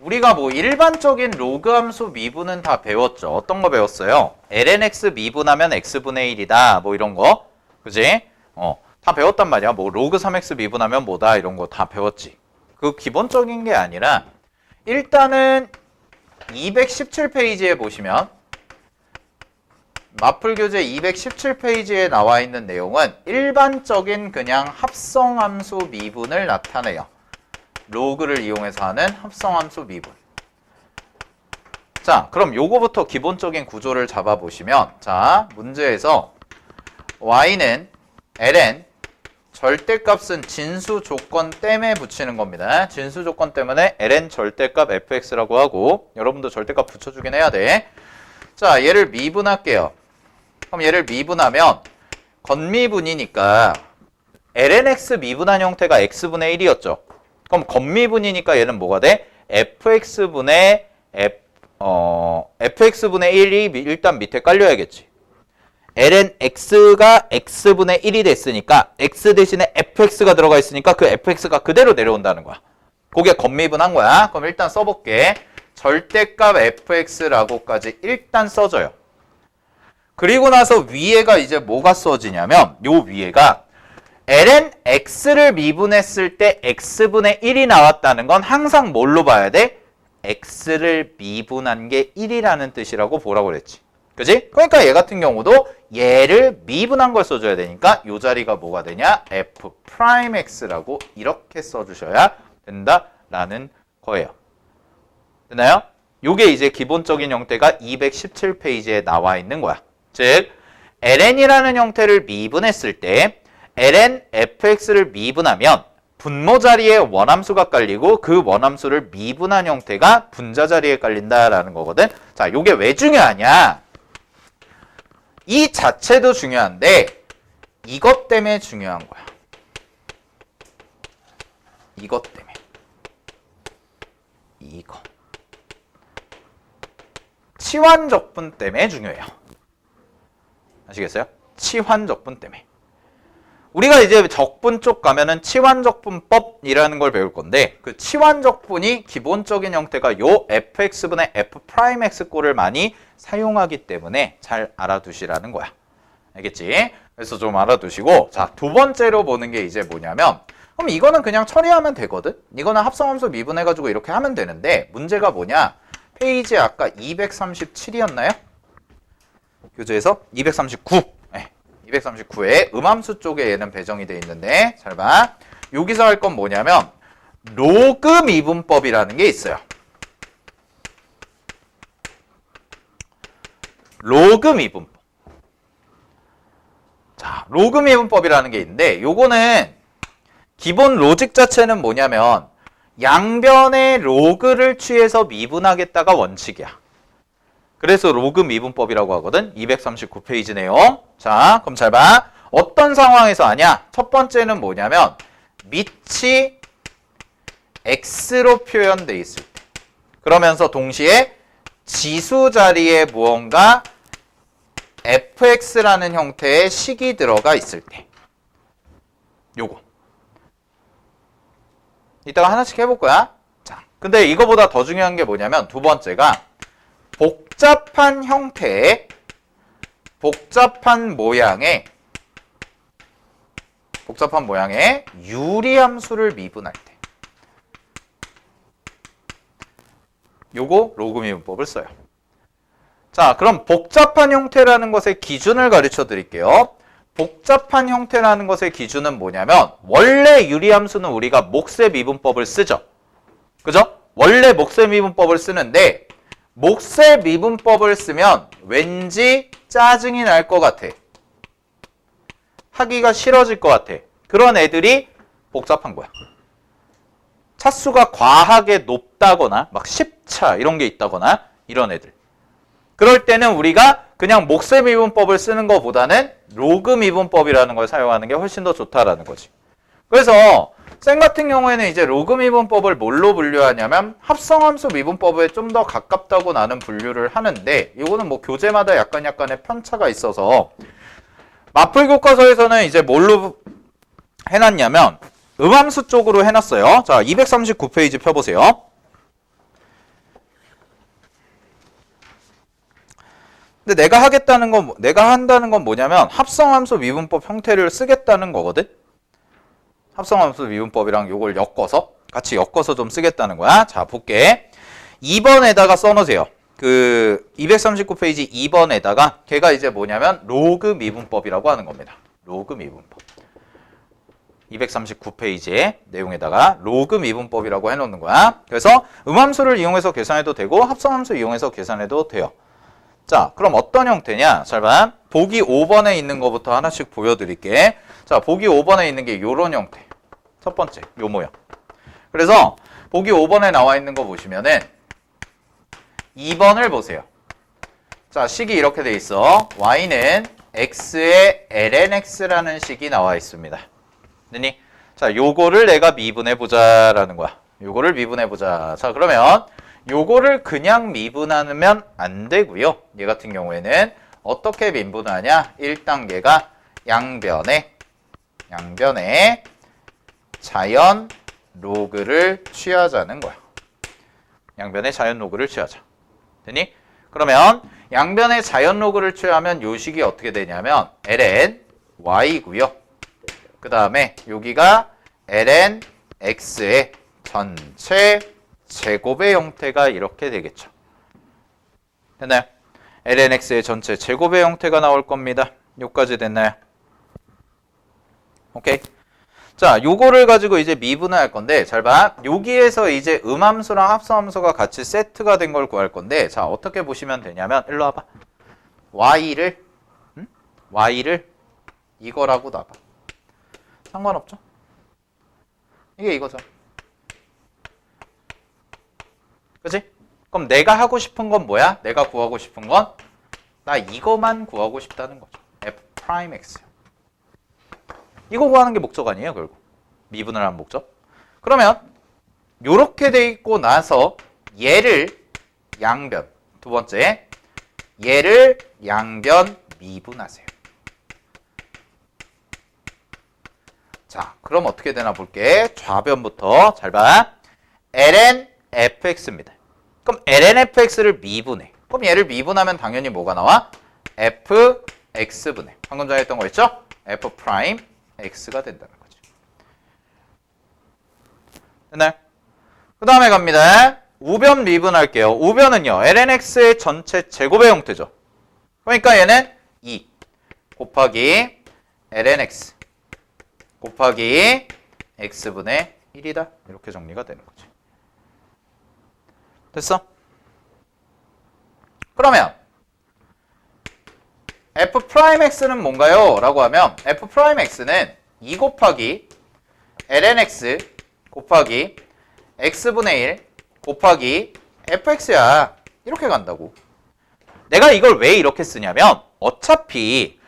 우리가 뭐 일반적인 로그 함수 미분은 다 배웠죠. 어떤 거 배웠어요? lnx 미분하면 x분의 1이다 뭐 이런 거. 그지? 다 배웠단 말이야. 뭐 로그 3x 미분하면 뭐다 이런 거 다 배웠지. 그 기본적인 게 아니라 일단은 217페이지에 보시면 마풀교재 217페이지에 나와 있는 내용은 일반적인 그냥 합성함수 미분을 나타내요. 로그를 이용해서 하는 합성함수 미분. 자, 그럼 요거부터 기본적인 구조를 잡아보시면, 자, 문제에서 y는 ln 절대값은 진수 조건 때문에 붙이는 겁니다. 진수 조건 때문에 ln 절대값 fx라고 하고, 여러분도 절대값 붙여주긴 해야 돼. 자, 얘를 미분할게요. 그럼 얘를 미분하면 건미분이니까 lnx 미분한 형태가 x분의 1이었죠. 그럼 건미분이니까 얘는 뭐가 돼? fx분의 fx분의 1이 일단 밑에 깔려야겠지. lnx가 x분의 1이 됐으니까 x 대신에 fx가 들어가 있으니까 그 fx가 그대로 내려온다는 거야. 그게 건미분한 거야. 그럼 일단 써볼게. 절대값 fx라고까지 일단 써줘요. 그리고 나서 위에가 이제 뭐가 써지냐면 요 위에가 lnx를 미분했을 때 x분의 1이 나왔다는 건 항상 뭘로 봐야 돼? x를 미분한 게 1이라는 뜻이라고 보라고 그랬지. 그지? 그러니까 얘 같은 경우도 얘를 미분한 걸 써줘야 되니까 요 자리가 뭐가 되냐? f'x라고 이렇게 써주셔야 된다라는 거예요. 됐나요? 요게 이제 기본적인 형태가 217페이지에 나와 있는 거야. 즉 ln이라는 형태를 미분했을 때 ln fx를 미분하면 분모 자리에 원함수가 깔리고 그 원함수를 미분한 형태가 분자 자리에 깔린다라는 거거든. 자, 요게 왜 중요하냐? 이 자체도 중요한데 이것 때문에 중요한 거야. 이것 때문에. 이거. 치환적분 때문에 중요해요. 아시겠어요? 치환적분 때문에. 우리가 이제 적분 쪽 가면은 치환적분법이라는 걸 배울 건데 그 치환적분이 기본적인 형태가 요 fx분의 f'x 꼴을 많이 사용하기 때문에 잘 알아두시라는 거야. 알겠지? 그래서 좀 알아두시고 자, 두 번째로 보는 게 이제 뭐냐면 그럼 이거는 그냥 처리하면 되거든? 이거는 합성함수 미분해가지고 이렇게 하면 되는데 문제가 뭐냐? 페이지 아까 237이었나요? 교재에서 239. 239에 음함수 쪽에 얘는 배정이 돼 있는데 잘 봐. 여기서 할 건 뭐냐면 로그 미분법이라는 게 있어요. 로그 미분법. 자, 로그 미분법이라는 게 있는데 요거는 기본 로직 자체는 뭐냐면 양변의 로그를 취해서 미분하겠다가 원칙이야. 그래서 로그 미분법이라고 하거든. 239페이지 내용. 자, 그럼 잘 봐. 어떤 상황에서 하냐? 첫 번째는 뭐냐면 밑이 x로 표현돼 있을 때. 그러면서 동시에 지수 자리에 무언가 fx라는 형태의 식이 들어가 있을 때. 요거. 이따가 하나씩 해볼 거야. 자, 근데 이거보다 더 중요한 게 뭐냐면 두 번째가 복잡한 형태의 복잡한 모양의 유리함수를 미분할 때 요거 로그 미분법을 써요. 자, 그럼 복잡한 형태라는 것의 기준을 가르쳐 드릴게요. 복잡한 형태라는 것의 기준은 뭐냐면 원래 유리함수는 우리가 몫의 미분법을 쓰죠. 그죠? 원래 몫의 미분법을 쓰는데 몫의 미분법을 쓰면 왠지 짜증이 날 것 같아. 하기가 싫어질 것 같아. 그런 애들이 복잡한 거야. 차수가 과하게 높다거나 막 10차 이런 게 있다거나 이런 애들. 그럴 때는 우리가 그냥 몫의 미분법을 쓰는 것보다는 로그 미분법이라는 걸 사용하는 게 훨씬 더 좋다라는 거지. 그래서 쌤 같은 경우에는 이제 로그 미분법을 뭘로 분류하냐면 합성함수 미분법에 좀 더 가깝다고 나는 분류를 하는데 이거는 뭐 교재마다 약간의 편차가 있어서 마플 교과서에서는 이제 뭘로 해놨냐면 음함수 쪽으로 해놨어요. 자, 239페이지 펴보세요. 근데 내가 한다는 건 뭐냐면 합성함수 미분법 형태를 쓰겠다는 거거든. 합성함수 미분법이랑 요걸 같이 엮어서 좀 쓰겠다는 거야. 자, 볼게. 2번에다가 써놓으세요. 그 239페이지 2번에다가 걔가 이제 뭐냐면 로그 미분법이라고 하는 겁니다. 로그 미분법. 239페이지의 내용에다가 로그 미분법이라고 해놓는 거야. 그래서 음함수를 이용해서 계산해도 되고 합성함수 이용해서 계산해도 돼요. 자, 그럼 어떤 형태냐? 잘 봐. 보기 5번에 있는 거부터 하나씩 보여드릴게. 자, 보기 5번에 있는 게 요런 형태. 첫 번째, 요 모양. 그래서 보기 5번에 나와 있는 거 보시면은 2번을 보세요. 자, 식이 이렇게 돼 있어. y는 x의 lnx라는 식이 나와 있습니다. 됐니? 자, 요거를 내가 미분해보자라는 거야. 요거를 미분해보자. 자, 그러면 요거를 그냥 미분하면 안 되고요. 얘 같은 경우에는 어떻게 미분하냐? 1단계가 양변에 자연 로그를 취하자는 거야. 양변에 자연 로그를 취하자. 됐니? 그러면 양변에 자연 로그를 취하면 요 식이 어떻게 되냐면 ln y고요. 그 다음에 여기가 ln x의 전체 제곱의 형태가 이렇게 되겠죠. 됐나요? ln x의 전체 제곱의 형태가 나올 겁니다. 요까지 됐나요? 오케이. 자, 요거를 가지고 이제 미분을 할 건데, 잘 봐. 여기에서 이제 음함수랑 합성함수가 같이 세트가 된 걸 구할 건데, 자, 어떻게 보시면 되냐면, 일로 와봐. y를 이거라고 놔봐. 상관없죠? 이게 이거죠. 그치? 그럼 내가 하고 싶은 건 뭐야? 내가 구하고 싶은 건 나 이거만 구하고 싶다는 거죠. f'x. 이거 구하는 게 목적 아니에요, 결국. 미분을 한 목적. 그러면 요렇게 돼 있고 나서 얘를 양변. 두 번째, 얘를 양변 미분하세요. 자, 그럼 어떻게 되나 볼게. 좌변부터 잘 봐. ln fx입니다. 그럼 ln fx를 미분해. 그럼 얘를 미분하면 당연히 뭐가 나와? fx분해. 방금 전에 했던 거 있죠? f'x가 된다는 거죠. 됐나요? 그 다음에 갑니다. 우변 미분할게요. 우변은요. ln x의 전체 제곱의 형태죠. 그러니까 얘는 2 곱하기 ln x 곱하기 x분의 1이다. 이렇게 정리가 되는 거지. 됐어? 그러면 f'x는 뭔가요? 라고 하면 f'x는 2 곱하기 ln x 곱하기 x분의 1 곱하기 fx야. 이렇게 간다고. 내가 이걸 왜 이렇게 쓰냐면 어차피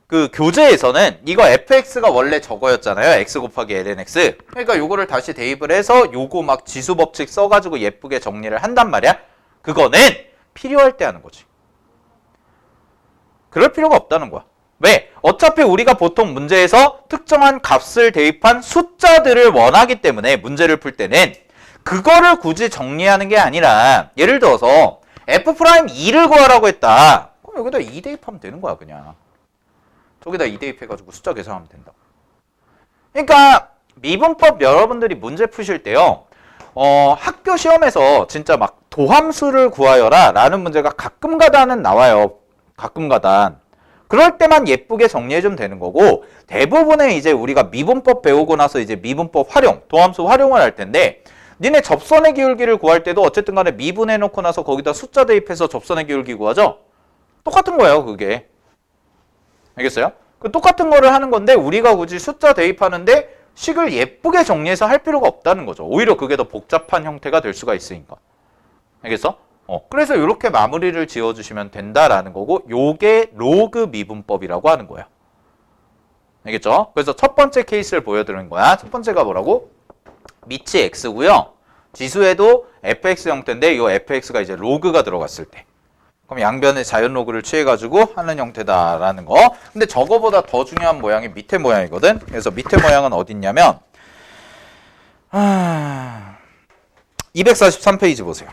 그 교재에서는 이거 fx가 원래 저거였잖아요. x 곱하기 lnx. 그러니까 요거를 다시 대입을 해서 요거 막 지수 법칙 써가지고 예쁘게 정리를 한단 말이야. 그거는 필요할 때 하는 거지. 그럴 필요가 없다는 거야. 왜? 어차피 우리가 보통 문제에서 특정한 값을 대입한 숫자들을 원하기 때문에 문제를 풀 때는 그거를 굳이 정리하는 게 아니라 예를 들어서 f'2를 구하라고 했다. 그럼 여기다 2 대입하면 되는 거야 그냥. 저기다 2 대입해가지고 숫자 계산하면 된다. 그러니까 미분법 여러분들이 문제 푸실 때요. 학교 시험에서 진짜 막 도함수를 구하여라 라는 문제가 가끔가다는 나와요. 가끔가다. 그럴 때만 예쁘게 정리해주면 되는 거고 대부분의 이제 우리가 미분법 배우고 나서 이제 미분법 활용, 도함수 활용을 할 텐데 니네 접선의 기울기를 구할 때도 어쨌든 간에 미분해놓고 나서 거기다 숫자 대입해서 접선의 기울기 구하죠? 똑같은 거예요 그게. 알겠어요? 그 똑같은 거를 하는 건데 우리가 굳이 숫자 대입하는데 식을 예쁘게 정리해서 할 필요가 없다는 거죠. 오히려 그게 더 복잡한 형태가 될 수가 있으니까. 알겠어? 그래서 이렇게 마무리를 지어주시면 된다라는 거고 요게 로그 미분법이라고 하는 거예요. 알겠죠? 그래서 첫 번째 케이스를 보여드리는 거야. 첫 번째가 뭐라고? 밑이 x고요. 지수에도 fx 형태인데 이 fx가 이제 로그가 들어갔을 때. 그럼 양변의 자연 로그를 취해가지고 하는 형태다라는 거. 근데 저거보다 더 중요한 모양이 밑에 모양이거든. 그래서 밑에 모양은 어딨냐면 243페이지 보세요.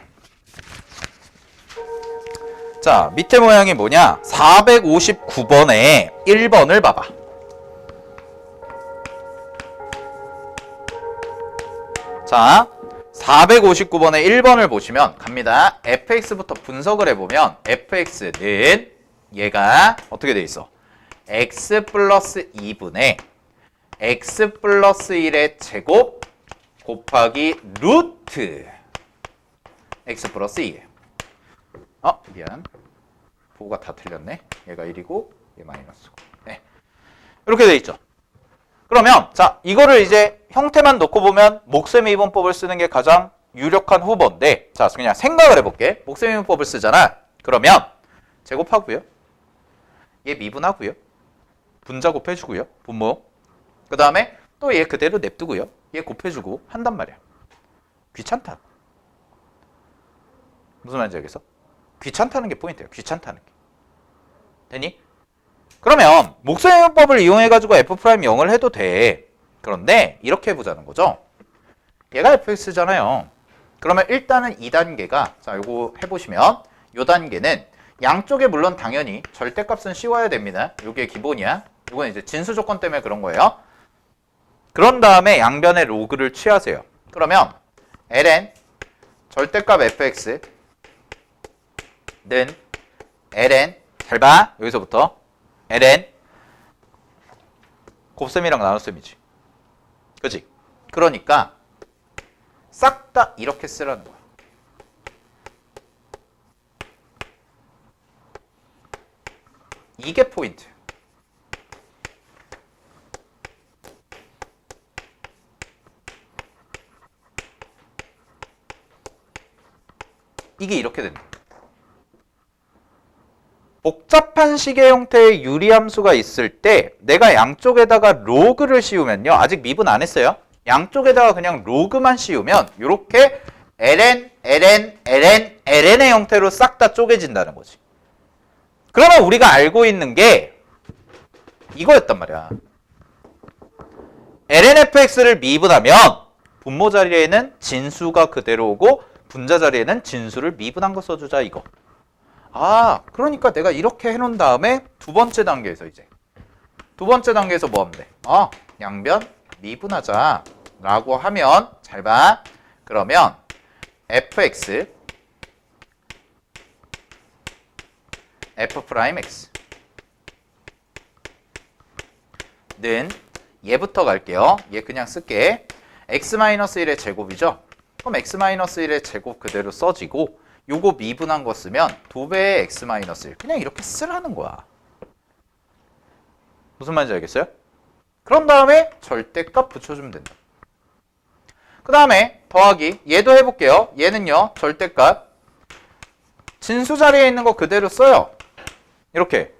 자, 밑에 모양이 뭐냐? 459번에 1번을 봐봐. 자, 459번에 1번을 보시면 갑니다. fx부터 분석을 해보면 fx는 얘가 어떻게 돼 있어? x 플러스 2분의 x 플러스 1의 제곱 곱하기 루트 x 플러스 2예요. 미안. 보고가 다 틀렸네. 얘가 1이고 얘 마이너스고. 네. 이렇게 돼 있죠. 그러면 자, 이거를 이제 형태만 놓고 보면 목셈의 이분법을 쓰는 게 가장 유력한 후보인데, 자, 그냥 생각을 해볼게. 목셈의 이분법을 쓰잖아. 그러면 제곱하고요. 얘 미분하고요. 분자 곱해주고요. 분모. 그 다음에 또 얘 그대로 냅두고요. 얘 곱해주고 한단 말이야. 귀찮다. 무슨 말인지 알겠어? 귀찮다는 게 포인트예요. 귀찮다는 게. 되니? 그러면 목셈이분법을 이용해가지고 f'0을 해도 돼. 그런데 이렇게 해보자는 거죠. 얘가 fx잖아요. 그러면 일단은 2단계가, 자, 요거 해보시면 요 단계는 양쪽에 물론 당연히 절대값은 씌워야 됩니다. 요게 기본이야. 요건 이제 진수 조건 때문에 그런 거예요. 그런 다음에 양변의 로그를 취하세요. 그러면 ln 절대값 fx는 ln, 잘 봐, 여기서부터 ln 곱셈이랑 나눗셈이지. 그치? 그러니까 싹 다 이렇게 쓰라는 거야. 이게 포인트. 이게 이렇게 된다. 복잡한 식의 형태의 유리함수가 있을 때 내가 양쪽에다가 로그를 씌우면요. 아직 미분 안 했어요. 양쪽에다가 그냥 로그만 씌우면 이렇게 ln, ln의 형태로 싹 다 쪼개진다는 거지. 그러면 우리가 알고 있는 게 이거였단 말이야. lnfx를 미분하면 분모 자리에는 진수가 그대로 오고 분자 자리에는 진수를 미분한 거 써주자 이거. 그러니까 내가 이렇게 해놓은 다음에 두 번째 단계에서 뭐 하면 돼? 양변 미분하자 라고 하면, 잘 봐. 그러면 fx f'x 는 얘부터 갈게요. 얘 그냥 쓸게. x-1의 제곱이죠. 그럼 x-1의 제곱 그대로 써지고 요거 미분한 거 쓰면 2배의 x-1 그냥 이렇게 쓰라는 거야. 무슨 말인지 알겠어요? 그런 다음에 절대값 붙여주면 된다. 그 다음에 더하기 얘도 해볼게요. 얘는요 절대값 진수 자리에 있는 거 그대로 써요. 이렇게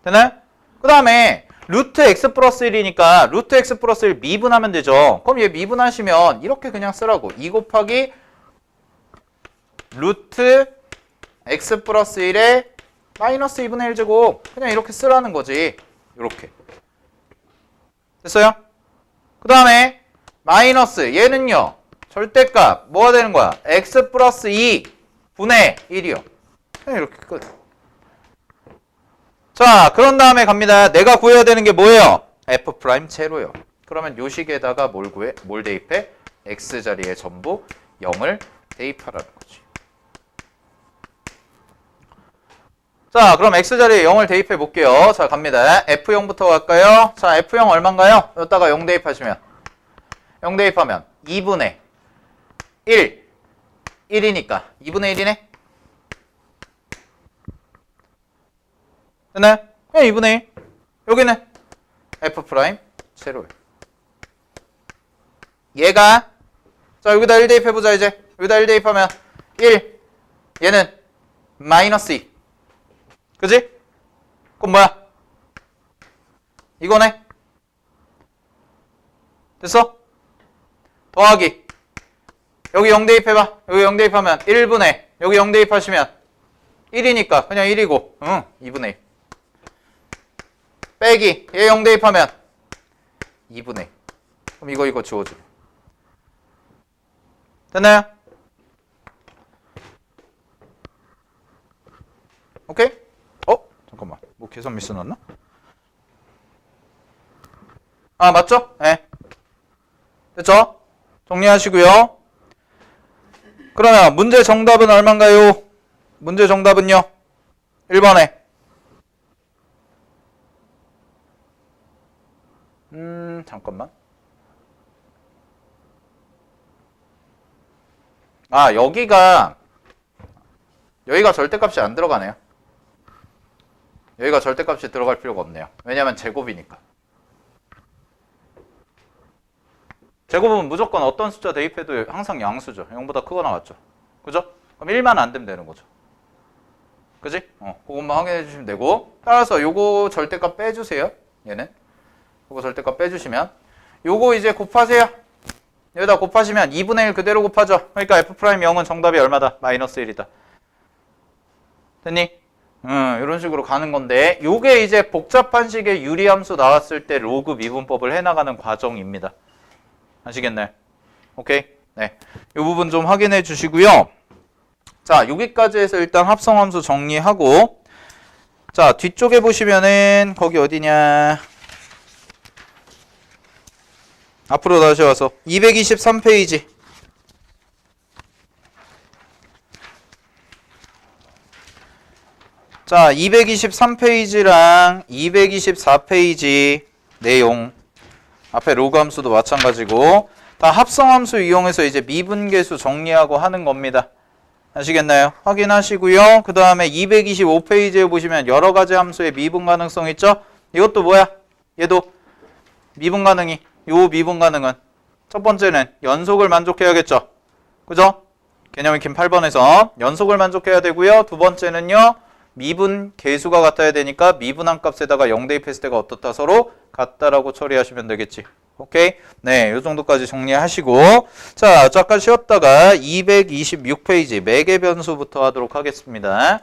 되나요? 그 다음에 루트 x 플러스 1이니까 루트 x 플러스 1 미분하면 되죠. 그럼 얘 미분하시면 이렇게 그냥 쓰라고. 2 곱하기 루트 x 플러스 1에 마이너스 2분의 1제곱 그냥 이렇게 쓰라는 거지. 이렇게 됐어요? 그 다음에 마이너스 얘는요 절대값 뭐가 되는 거야? x 플러스 2분의 1이요. 그냥 이렇게 끝. 자, 그런 다음에 갑니다. 내가 구해야 되는 게 뭐예요? f 프라임 제로요. 그러면 요 식에다가 뭘 대입해? x 자리에 전부 0을 대입하라는 거지. 자, 그럼 x 자리에 0을 대입해 볼게요. 자, 갑니다. f0부터 갈까요? 자, f0 얼마인가요? 여기다가 0 대입하시면 0 대입하면 2분의 1이니까 2분의 1이네? 됐나요? 그냥 2분의 1. 여기는 f 프라임 제로예요. 얘가 자, 여기다 1 대입해보자 이제. 여기다 1 대입하면 1. 얘는 마이너스 2. 그지? 그럼 뭐야? 이거네. 됐어? 더하기. 여기 0 대입해봐. 여기 0 대입하면 1분의 여기 0 대입하시면 1이니까 그냥 1이고 응 2분의 1. 빼기 얘 0 대입하면 2분의 1. 그럼 이거 지워줘. 됐나요? 계산 미스 넣었나? 아, 맞죠? 네. 됐죠? 정리하시고요. 그러면 문제 정답은 얼마인가요? 문제 정답은요? 1번에 잠깐만. 아, 여기가 절대값이 안 들어가네요. 여기가 절대값이 들어갈 필요가 없네요. 왜냐면 제곱이니까. 제곱은 무조건 어떤 숫자 대입해도 항상 양수죠. 0보다 크거나 같죠. 그죠? 그럼 1만 안 되면 되는 거죠. 그지? 그것만 확인해 주시면 되고, 따라서 요거 절대값 빼주세요. 얘는 요거 절대값 빼주시면 요거 이제 곱하세요. 여기다 곱하시면 2분의 1 그대로 곱하죠. 그러니까 F'0은 정답이 얼마다? 마이너스 1이다. 됐니? 이런 식으로 가는 건데, 요게 이제 복잡한 식의 유리함수 나왔을 때 로그 미분법을 해나가는 과정입니다. 아시겠나요? 오케이? 네. 이 부분 좀 확인해 주시고요. 자, 여기까지 해서 일단 합성함수 정리하고, 자, 뒤쪽에 보시면은, 거기 어디냐. 앞으로 다시 와서 223페이지. 자, 223페이지랑 224페이지 내용. 앞에 로그 함수도 마찬가지고 다 합성함수 이용해서 이제 미분계수 정리하고 하는 겁니다. 아시겠나요? 확인하시고요. 그 다음에 225페이지에 보시면 여러 가지 함수의 미분 가능성 있죠? 이것도 뭐야? 얘도 미분 가능이. 요 미분 가능은 첫 번째는 연속을 만족해야겠죠? 그죠? 개념 익힘 8번에서 연속을 만족해야 되고요. 두 번째는요. 미분 계수가 같아야 되니까 미분한 값에다가 0 대입했을 때가 어떻다? 서로 같다라고 처리하시면 되겠지. 오케이? 네, 요 정도까지 정리하시고, 자, 잠깐 쉬었다가 226페이지 매개 변수부터 하도록 하겠습니다.